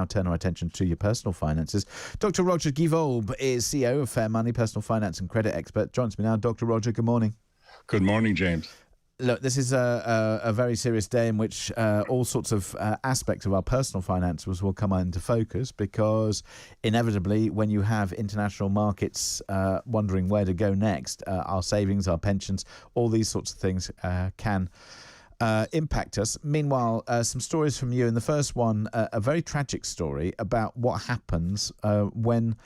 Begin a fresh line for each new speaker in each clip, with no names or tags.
now turn our attention to your personal finances. Dr. Roger Guivolbe is CEO of Fair Money, personal finance and credit expert. Joins me now. Dr. Roger, good morning.
Good morning, James.
Look, this is a very serious day in which all sorts of aspects of our personal finances will come into focus, because inevitably when you have international markets wondering where to go next, our savings, our pensions, all these sorts of things can impact us. Meanwhile, some stories from you. And the first one, a very tragic story about what happens when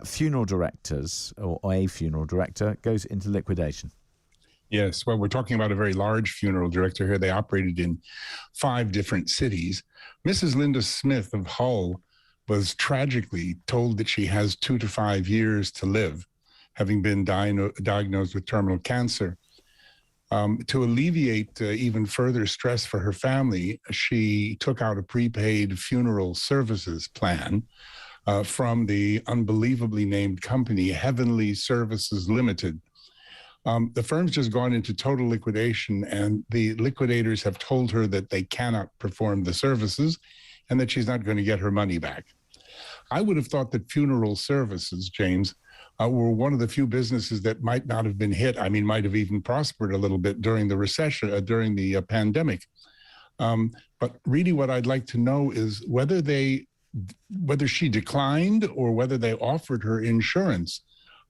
funeral directors or a funeral director goes into liquidation.
Yes, well, we're talking about a very large funeral director here. They operated in 5 different cities. Mrs. Linda Smith of Hull was tragically told that she has 2 to 5 years to live, having been diagnosed with terminal cancer. To alleviate even further stress for her family, she took out a prepaid funeral services plan from the unbelievably named company, Heavenly Services Limited. The firm's just gone into total liquidation, and the liquidators have told her that they cannot perform the services and that she's not going to get her money back. I would have thought that funeral services, James, were one of the few businesses that might not have been hit. I mean, might have even prospered a little bit during the recession, during the pandemic. But really what I'd like to know is whether she declined or whether they offered her insurance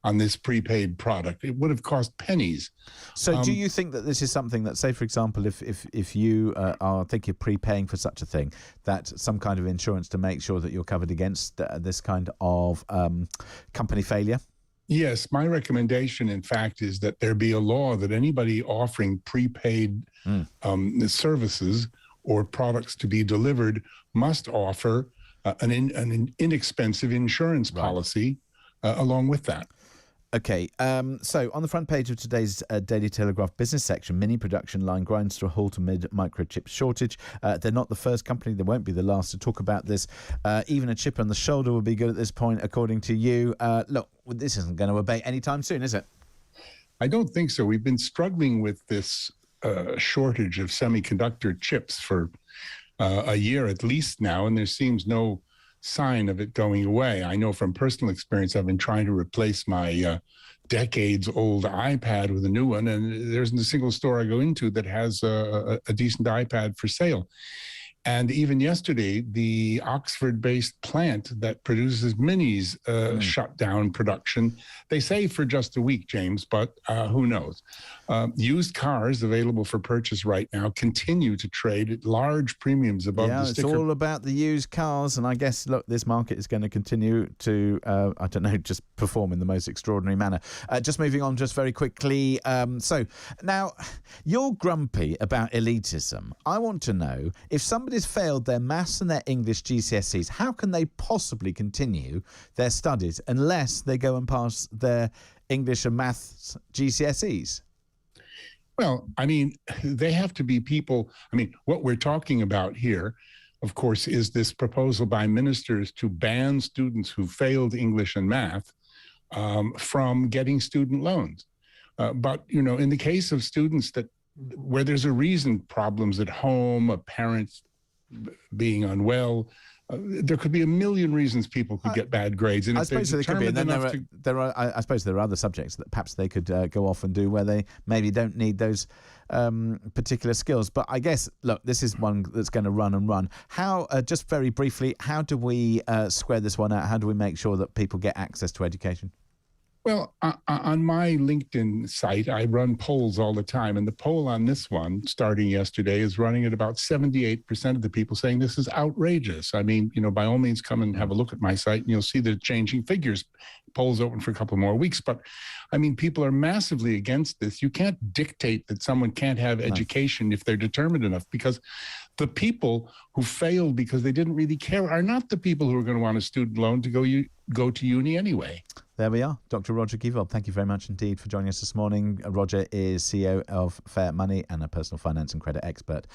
on this prepaid product. It would have cost pennies.
So do you think that this is something that, say, for example, if you are thinking of prepaying for such a thing, that some kind of insurance to make sure that you're covered against this kind of company failure?
Yes, my recommendation, in fact, is that there be a law that anybody offering prepaid services or products to be delivered must offer an inexpensive insurance policy along with that.
Okay, so on the front page of today's Daily Telegraph business section, mini production line grinds to a halt amid microchip shortage. They're not the first company, they won't be the last to talk about this. Even a chip on the shoulder will be good at this point, according to you. Look, this isn't going to abate anytime soon, is it?
I don't think so. We've been struggling with this shortage of semiconductor chips for a year at least now, and there seems no sign of it going away. I know from personal experience, I've been trying to replace my decades-old iPad with a new one, and there isn't a single store I go into that has a decent iPad for sale. And even yesterday, the Oxford-based plant that produces minis shut down production. They say for just a week, James, but who knows? Used cars available for purchase right now continue to trade at large premiums above the sticker.
Yeah, it's all about the used cars. And I guess, look, this market is going to continue to, I don't know, just perform in the most extraordinary manner. Just moving on just very quickly. So now, you're grumpy about elitism. I want to know, if somebody's failed their maths and their English GCSEs, how can they possibly continue their studies unless they go and pass their English and maths GCSEs?
Well, I mean, they have to be people. I mean, what we're talking about here, of course, is this proposal by ministers to ban students who failed English and math from getting student loans. But, you know, in the case of students where there's a reason, problems at home, a parent being unwell, there could be a million reasons people could get bad grades. And
I suppose there could be. And then I suppose there are other subjects that perhaps they could go off and do where they maybe don't need those particular skills. But I guess, look, this is one that's going to run and run. How, just very briefly, how do we square this one out? How do we make sure that people get access to education?
Well, on my LinkedIn site, I run polls all the time. And the poll on this one, starting yesterday, is running at about 78% of the people saying this is outrageous. I mean, you know, by all means, come and have a look at my site and you'll see the changing figures. Polls open for a couple more weeks. But, I mean, people are massively against this. You can't dictate that someone can't have education if they're determined enough, because the people who failed because they didn't really care are not the people who are going to want a student loan to go to uni anyway.
There we are. Dr. Roger Guivolbe, thank you very much indeed for joining us this morning. Roger is CEO of Fair Money and a personal finance and credit expert.